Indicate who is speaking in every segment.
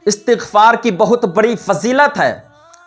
Speaker 1: استغفار کی بہت بڑی فضیلت ہے۔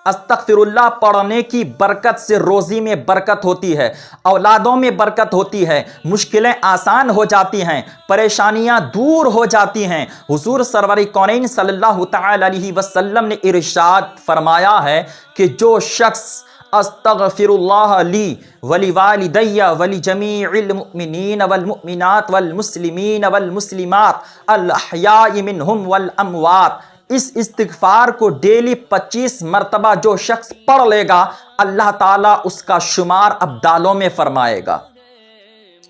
Speaker 1: استغفر اللہ پڑھنے کی برکت سے روزی میں برکت ہوتی ہے، اولادوں میں برکت ہوتی ہے، مشکلیں آسان ہو جاتی ہیں، پریشانیاں دور ہو جاتی ہیں۔ حضور سرور کونین صلی اللہ تعالی علیہ وسلم نے ارشاد فرمایا ہے کہ جو شخص استغفر اللہ لی ولی والدی ولی جمیع المؤمنین والمؤمنات والمسلمین والمسلمات الاحیاء منہم والاموات، اس استغفار کو ڈیلی 25 مرتبہ جو شخص پڑھ لے گا، اللہ تعالیٰ اس کا شمار ابدالوں میں فرمائے گا،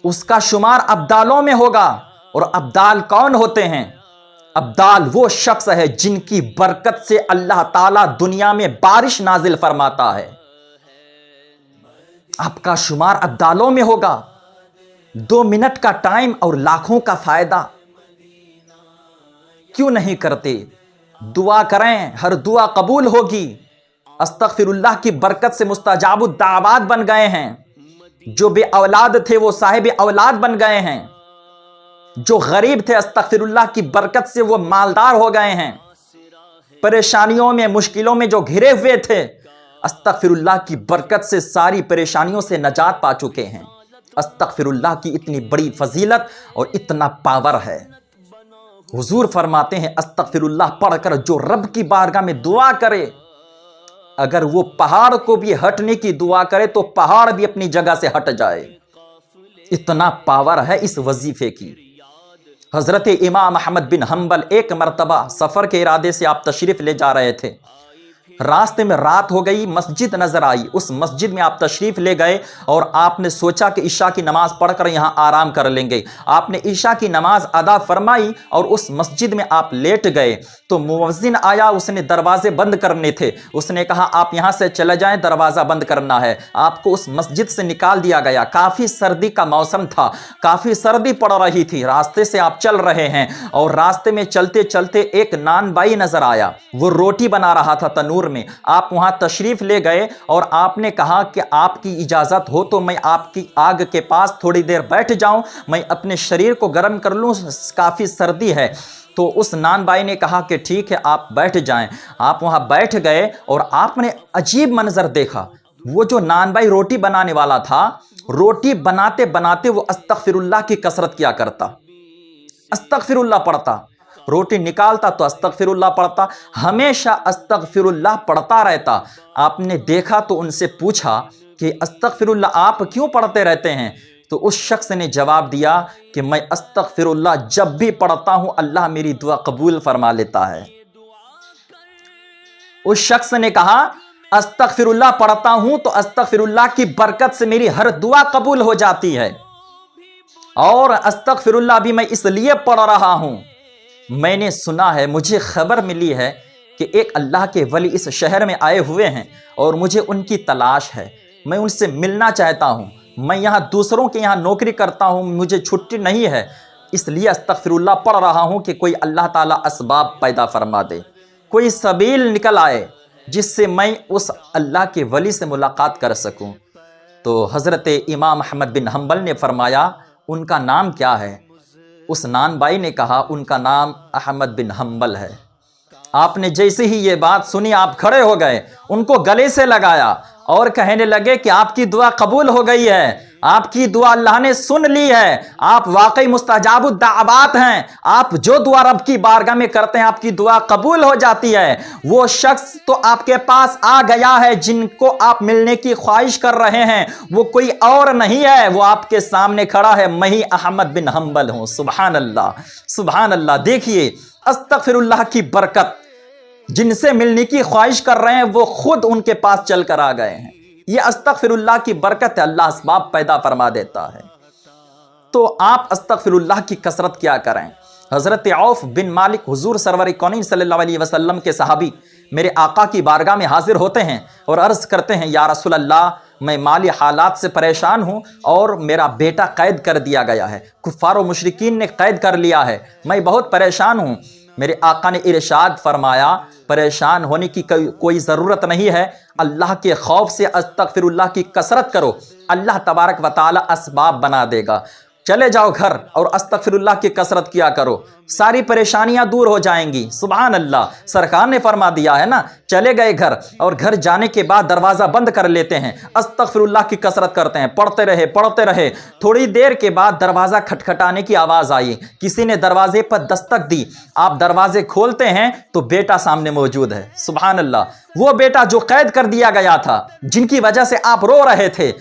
Speaker 1: اس کا شمار ابدالوں میں ہوگا۔ اور ابدال کون ہوتے ہیں؟ ابدال وہ شخص ہے جن کی برکت سے اللہ تعالیٰ دنیا میں بارش نازل فرماتا ہے۔ آپ کا شمار ابدالوں میں ہوگا۔ 2 منٹ کا ٹائم اور لاکھوں کا فائدہ، کیوں نہیں کرتے؟ دعا کریں، ہر دعا قبول ہوگی۔ استغفر اللہ کی برکت سے مستجاب الدعوات بن گئے ہیں۔ جو بے اولاد تھے وہ صاحب اولاد بن گئے ہیں، جو غریب تھے استغفر اللہ کی برکت سے وہ مالدار ہو گئے ہیں، پریشانیوں میں مشکلوں میں جو گھرے ہوئے تھے استغفر اللہ کی برکت سے ساری پریشانیوں سے نجات پا چکے ہیں۔ استغفر اللہ کی اتنی بڑی فضیلت اور اتنا پاور ہے۔ حضور فرماتے ہیں استغفر اللہ پڑھ کر جو رب کی بارگاہ میں دعا کرے، اگر وہ پہاڑ کو بھی ہٹنے کی دعا کرے تو پہاڑ بھی اپنی جگہ سے ہٹ جائے۔ اتنا پاور ہے اس وظیفے کی۔ حضرت امام احمد بن حنبل ایک مرتبہ سفر کے ارادے سے آپ تشریف لے جا رہے تھے، راستے میں رات ہو گئی، مسجد نظر آئی، اس مسجد میں آپ تشریف لے گئے اور آپ نے سوچا کہ عشاء کی نماز پڑھ کر یہاں آرام کر لیں گے۔ آپ نے عشاء کی نماز ادا فرمائی اور اس مسجد میں آپ لیٹ گئے تو مؤذن آیا، اس نے دروازے بند کرنے تھے، اس نے کہا آپ یہاں سے چلے جائیں، دروازہ بند کرنا ہے۔ آپ کو اس مسجد سے نکال دیا گیا۔ کافی سردی کا موسم تھا، کافی سردی پڑ رہی تھی، راستے سے آپ چل رہے ہیں اور راستے میں چلتے چلتے ایک نان بائی نظر آیا، وہ روٹی بنا رہا تھا تنور میں۔ آپ وہاں تشریف لے گئے اور آپ نے کہا کہ آپ کی اجازت ہو تو میں آپ کی آگ کے پاس تھوڑی دیر بیٹھ جاؤں، میں اپنے شریر کو گرم کر لوں، کافی سردی ہے۔ تو اس نان بائی نے کہا کہ ٹھیک ہے آپ بیٹھ جائیں۔ آپ وہاں بیٹھ گئے اور آپ نے عجیب منظر دیکھا۔ وہ جو نان بائی روٹی بنانے والا تھا، روٹی بناتے بناتے وہ استغفر اللہ کی کثرت کیا کرتا، استغفر اللہ پڑھتا، روٹی نکالتا تو استغفر اللہ پڑھتا، ہمیشہ استغفر اللہ پڑھتا رہتا۔ آپ نے دیکھا تو ان سے پوچھا کہ استغفر اللہ آپ کیوں پڑھتے رہتے ہیں؟ تو اس شخص نے جواب دیا کہ میں استغفر اللہ جب بھی پڑھتا ہوں اللہ میری دعا قبول فرما لیتا ہے۔ اس شخص نے کہا استغفر اللہ پڑھتا ہوں تو استغفر اللہ کی برکت سے میری ہر دعا قبول ہو جاتی ہے، اور استغفر اللہ بھی میں اس لیے پڑھ رہا ہوں، میں نے سنا ہے، مجھے خبر ملی ہے کہ ایک اللہ کے ولی اس شہر میں آئے ہوئے ہیں اور مجھے ان کی تلاش ہے، میں ان سے ملنا چاہتا ہوں، میں یہاں دوسروں کے یہاں نوکری کرتا ہوں، مجھے چھٹی نہیں ہے، اس لیے استغفر اللہ پڑھ رہا ہوں کہ کوئی اللہ تعالیٰ اسباب پیدا فرما دے، کوئی سبیل نکل آئے جس سے میں اس اللہ کے ولی سے ملاقات کر سکوں۔ تو حضرت امام احمد بن حنبل نے فرمایا ان کا نام کیا ہے؟ اس نان بائی نے کہا ان کا نام احمد بن حنبل ہے۔ آپ نے جیسے ہی یہ بات سنی آپ کھڑے ہو گئے، ان کو گلے سے لگایا اور کہنے لگے کہ آپ کی دعا قبول ہو گئی ہے، آپ کی دعا اللہ نے سن لی ہے، آپ واقعی مستجاب الدعوات ہیں، آپ جو دعا رب کی بارگاہ میں کرتے ہیں آپ کی دعا قبول ہو جاتی ہے۔ وہ شخص تو آپ کے پاس آ گیا ہے جن کو آپ ملنے کی خواہش کر رہے ہیں، وہ کوئی اور نہیں ہے، وہ آپ کے سامنے کھڑا ہے، میں ہی احمد بن حنبل ہوں۔ سبحان اللہ، سبحان اللہ۔ دیکھیے استغفر اللہ کی برکت، جن سے ملنے کی خواہش کر رہے ہیں وہ خود ان کے پاس چل کر آ گئے ہیں۔ یہ استغفر اللہ کی برکت ہے، اللہ اسباب پیدا فرما دیتا ہے۔ تو آپ استغفر اللہ کی کثرت کیا کریں۔ حضرت عوف بن مالک حضور سرور کونین صلی اللہ علیہ وسلم کے صحابی میرے آقا کی بارگاہ میں حاضر ہوتے ہیں اور عرض کرتے ہیں یا رسول اللہ میں مالی حالات سے پریشان ہوں اور میرا بیٹا قید کر دیا گیا ہے، کفار و مشرکین نے قید کر لیا ہے، میں بہت پریشان ہوں۔ میرے آقا نے ارشاد فرمایا پریشان ہونے کی کوئی ضرورت نہیں ہے، اللہ کے خوف سے استغفر اللہ کی کثرت کرو، اللہ تبارک و تعالی اسباب بنا دے گا۔ چلے جاؤ گھر اور استغفراللہ کی کثرت کیا کرو، ساری پریشانیاں دور ہو جائیں گی۔ سبحان اللہ، سرکار نے فرما دیا ہے نا، چلے گئے گھر اور گھر جانے کے بعد دروازہ بند کر لیتے ہیں، استغفراللہ کی کثرت کرتے ہیں، پڑھتے رہے۔ تھوڑی دیر کے بعد دروازہ کھٹکھٹانے کی آواز آئی، کسی نے دروازے پر دستک دی، آپ دروازے کھولتے ہیں تو بیٹا سامنے موجود ہے۔ سبحان اللہ، وہ بیٹا جو قید کر دیا گیا تھا، جن کی وجہ سے آپ رو رہے تھے،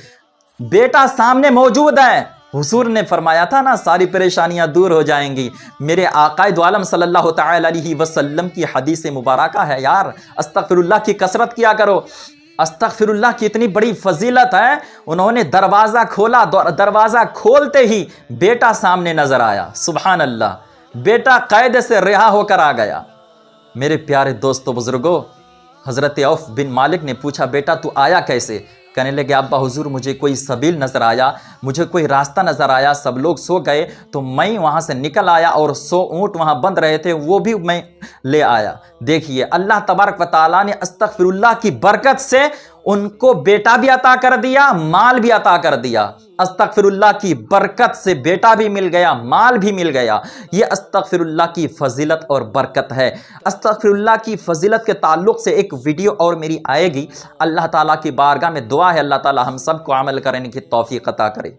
Speaker 1: بیٹا سامنے موجود ہے۔ حضور نے فرمایا تھا نا، ساری پریشانیاں دور ہو جائیں گی۔ میرے آقا دو عالم صلی اللہ تعالی علیہ وسلم کی حدیث مبارکہ ہے یار، استغفراللہ کی کثرت کیا کرو۔ استغفراللہ کی اتنی بڑی فضیلت ہے، انہوں نے دروازہ کھولا، دروازہ کھولتے ہی بیٹا سامنے نظر آیا۔ سبحان اللہ، بیٹا قید سے رہا ہو کر آ گیا۔ میرے پیارے دوستو بزرگوں، حضرت عوف بن مالک نے پوچھا، بیٹا تو آیا کیسے؟ کہنے لگے، ابا حضور مجھے کوئی سبیل نظر آیا، مجھے کوئی راستہ نظر آیا، سب لوگ سو گئے تو میں وہاں سے نکل آیا، اور 100 اونٹ وہاں بند رہے تھے وہ بھی میں لے آیا۔ دیکھیے اللہ تبارک و تعالیٰ نے استغفراللہ کی برکت سے ان کو بیٹا بھی عطا کر دیا، مال بھی عطا کر دیا۔ استغفراللہ کی برکت سے بیٹا بھی مل گیا، مال بھی مل گیا۔ یہ استغفراللہ کی فضیلت اور برکت ہے۔ استغفراللہ کی فضیلت کے تعلق سے ایک ویڈیو اور میری آئے گی۔ اللہ تعالیٰ کی بارگاہ میں دعا ہے اللہ تعالیٰ ہم سب کو عمل کرنے کی توفیق عطا کرے۔